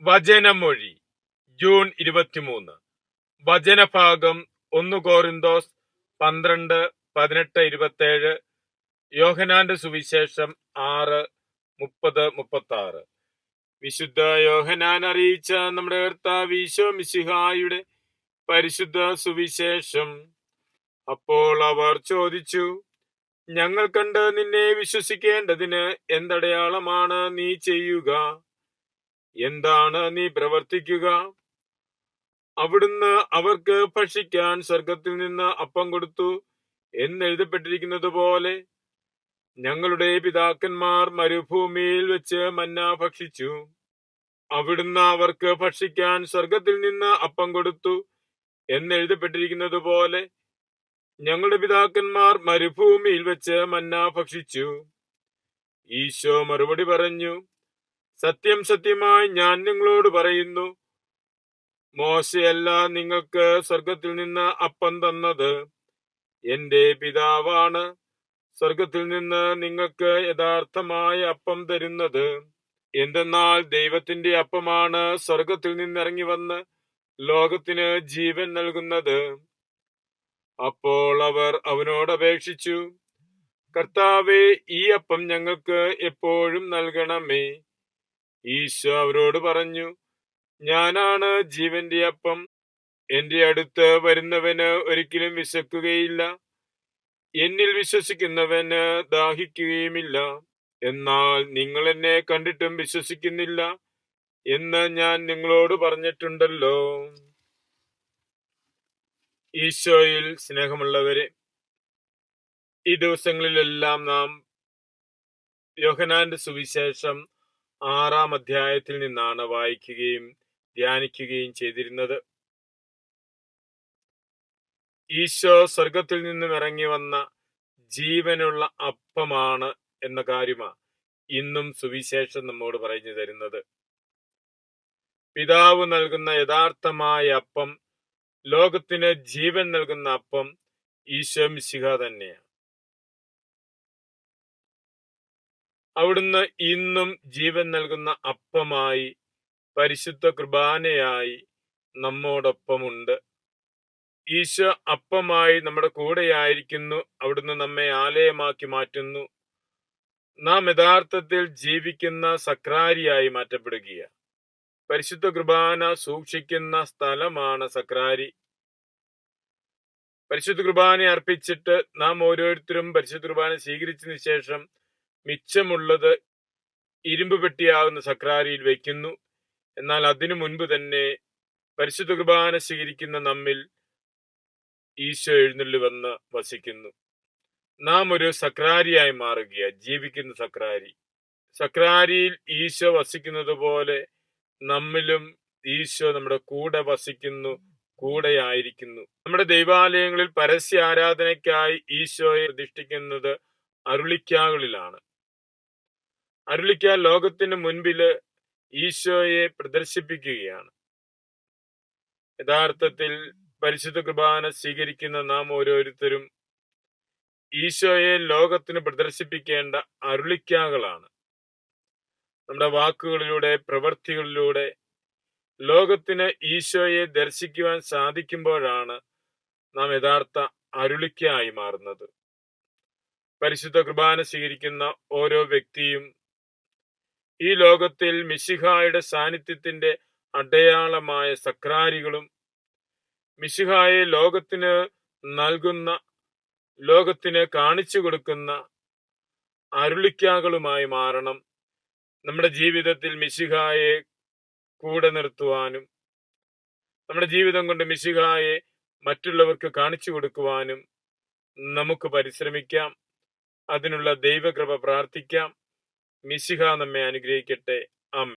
വചനമൊഴി June 23. വചനഭാഗം 1 കോരിന്തോസ് 12:18-27, യോഹന്നാന്റെ സുവിശേഷം 6:30-36. വിശുദ്ധ യോഹന്നാൻ അറിയിച്ച നമ്മുടെ കർത്താവ് ഈശോ മിശിഹായുടെ പരിശുദ്ധ സുവിശേഷം. അപ്പോൾ അവർ ചോദിച്ചു, ഞങ്ങൾ കണ്ട് നിന്നെ വിശ്വസിക്കേണ്ടതിന് എന്തടയാളമാണ് നീ ചെയ്യുക? എന്താണ് നീ പ്രവർത്തിക്കുക? അവിടുന്ന് അവർക്ക് ഭക്ഷിക്കാൻ സ്വർഗത്തിൽ നിന്ന് അപ്പം കൊടുത്തു എന്നെഴുതപ്പെട്ടിരിക്കുന്നത് പോലെ ഞങ്ങളുടെ പിതാക്കന്മാർ മരുഭൂമിയിൽ വെച്ച് മന്ന ഭക്ഷിച്ചു. അവിടുന്ന് അവർക്ക് ഭക്ഷിക്കാൻ സ്വർഗത്തിൽ നിന്ന് അപ്പം കൊടുത്തു എന്നെഴുതപ്പെട്ടിരിക്കുന്നത് പോലെ ഞങ്ങളുടെ പിതാക്കന്മാർ മരുഭൂമിയിൽ വെച്ച് മന്ന ഭക്ഷിച്ചു. ഈശോ മറുപടി പറഞ്ഞു, സത്യം സത്യമായി ഞാൻ നിങ്ങളോട് പറയുന്നു, മോശയല്ല നിങ്ങൾക്ക് സ്വർഗത്തിൽ നിന്ന് അപ്പം തന്നത്, എന്റെ പിതാവാണ് സ്വർഗത്തിൽ നിന്ന് നിങ്ങൾക്ക് യഥാർത്ഥമായ അപ്പം തരുന്നത്. എന്തെന്നാൽ ദൈവത്തിന്റെ അപ്പമാണ് സ്വർഗത്തിൽ നിന്നിറങ്ങി വന്ന് ലോകത്തിന് ജീവൻ നൽകുന്നത്. അപ്പോൾ അവർ അവനോട് അപേക്ഷിച്ചു, കർത്താവേ, ഈ അപ്പം ഞങ്ങൾക്ക് എപ്പോഴും നൽകണമേ. ഈശോ അവരോട് പറഞ്ഞു, ഞാനാണ് ജീവന്റെ അപ്പം. എന്റെ അടുത്ത് വരുന്നവന് ഒരിക്കലും വിശക്കുകയില്ല, എന്നിൽ വിശ്വസിക്കുന്നവന് ദാഹിക്കുകയുമില്ല. എന്നാൽ നിങ്ങൾ എന്നെ കണ്ടിട്ടും വിശ്വസിക്കുന്നില്ല എന്ന് ഞാൻ നിങ്ങളോട് പറഞ്ഞിട്ടുണ്ടല്ലോ. ഈശോയിൽ സ്നേഹമുള്ളവരെ, ഈ ദിവസങ്ങളിലെല്ലാം നാം യോഹന്നാന്റെ സുവിശേഷം 6-ാം അധ്യായത്തിൽ നിന്നാണ് വായിക്കുകയും ധ്യാനിക്കുകയും ചെയ്തിരുന്നത്. ഈശോ സ്വർഗത്തിൽ നിന്നും ഇറങ്ങി വന്ന ജീവനുള്ള അപ്പമാണ് എന്ന കാര്യമാണ് ഇന്നും സുവിശേഷം നമ്മോട് പറഞ്ഞു തരുന്നത്. പിതാവ് നൽകുന്ന യഥാർത്ഥമായ അപ്പം, ലോകത്തിന് ജീവൻ നൽകുന്ന അപ്പം ഈശോ മിശിഹ തന്നെയാണ്. അവിടുന്ന് ഇന്നും ജീവൻ നൽകുന്ന അപ്പമായി, പരിശുദ്ധ കുർബാനയായി നമ്മോടൊപ്പമുണ്ട്. ഈശോ അപ്പമായി നമ്മുടെ കൂടെയായിരിക്കുന്നു. അവിടുന്ന് നമ്മെ ആലയമാക്കി മാറ്റുന്നു. നാം യഥാർത്ഥത്തിൽ ജീവിക്കുന്ന സക്രാരിയായി മാറ്റപ്പെടുകയാണ്. പരിശുദ്ധ കുർബാന സൂക്ഷിക്കുന്ന സ്ഥലമാണ് സക്രാരി. പരിശുദ്ധ കുർബാന അർപ്പിച്ചിട്ട് നാം ഓരോരുത്തരും പരിശുദ്ധ കുർബാന സ്വീകരിച്ചതിന് ശേഷം മിച്ചമുള്ളത് ഇരുമ്പ് പെട്ടിയാകുന്ന സക്രാരിയിൽ വയ്ക്കുന്നു. എന്നാൽ അതിനു മുൻപ് തന്നെ പരിശുദ്ധ കുർബാന സ്വീകരിക്കുന്ന നമ്മിൽ ഈശോ എഴുന്നള്ളി വന്ന് വസിക്കുന്നു. നാം ഒരു സക്രാരിയായി മാറുകയാണ്, ജീവിക്കുന്ന സക്രാരി. സക്രാരിയിൽ ഈശോ വസിക്കുന്നത് പോലെ നമ്മിലും ഈശോ നമ്മുടെ കൂടെ വസിക്കുന്നു, കൂടെയായിരിക്കുന്നു. നമ്മുടെ ദൈവാലയങ്ങളിൽ പരസ്യ ആരാധനയ്ക്കായി ഈശോയെ പ്രതിഷ്ഠിക്കുന്നത് അരുളിക്കാകളിലാണ്. അരുളിക്ക ലോകത്തിന് മുൻപില് ഈശോയെ പ്രദർശിപ്പിക്കുകയാണ്. യഥാർത്ഥത്തിൽ പരിശുദ്ധ കുർബാന സ്വീകരിക്കുന്ന നാം ഓരോരുത്തരും ഈശോയെ ലോകത്തിന് പ്രദർശിപ്പിക്കേണ്ട അരുളിക്കാകളാണ്. നമ്മുടെ വാക്കുകളിലൂടെ, പ്രവൃത്തികളിലൂടെ ലോകത്തിന് ഈശോയെ ദർശിക്കുവാൻ സാധിക്കുമ്പോഴാണ് നാം യഥാർത്ഥ അരുളിക്കായി മാറുന്നത്. പരിശുദ്ധ കുർബാന സ്വീകരിക്കുന്ന ഓരോ വ്യക്തിയും ഈ ലോകത്തിൽ മിശിഹായുടെ സാന്നിധ്യത്തിന്റെ അടയാളമായ സക്രാരികളും, മിശിഹായെ ലോകത്തിന് നൽകുന്ന, ലോകത്തിന് കാണിച്ചു കൊടുക്കുന്ന അരുളിക്കാകളുമായി മാറണം. നമ്മുടെ ജീവിതത്തിൽ മിശിഹായെ കൂടെ നിർത്തുവാനും, നമ്മുടെ ജീവിതം കൊണ്ട് മിശിഹായെ മറ്റുള്ളവർക്ക് കാണിച്ചു കൊടുക്കുവാനും നമുക്ക് പരിശ്രമിക്കാം. അതിനുള്ള ദൈവകൃപ പ്രാർത്ഥിക്കാം. മിശിഹ നമ്മെ അനുഗ്രഹിക്കട്ടെ. ആമേൻ.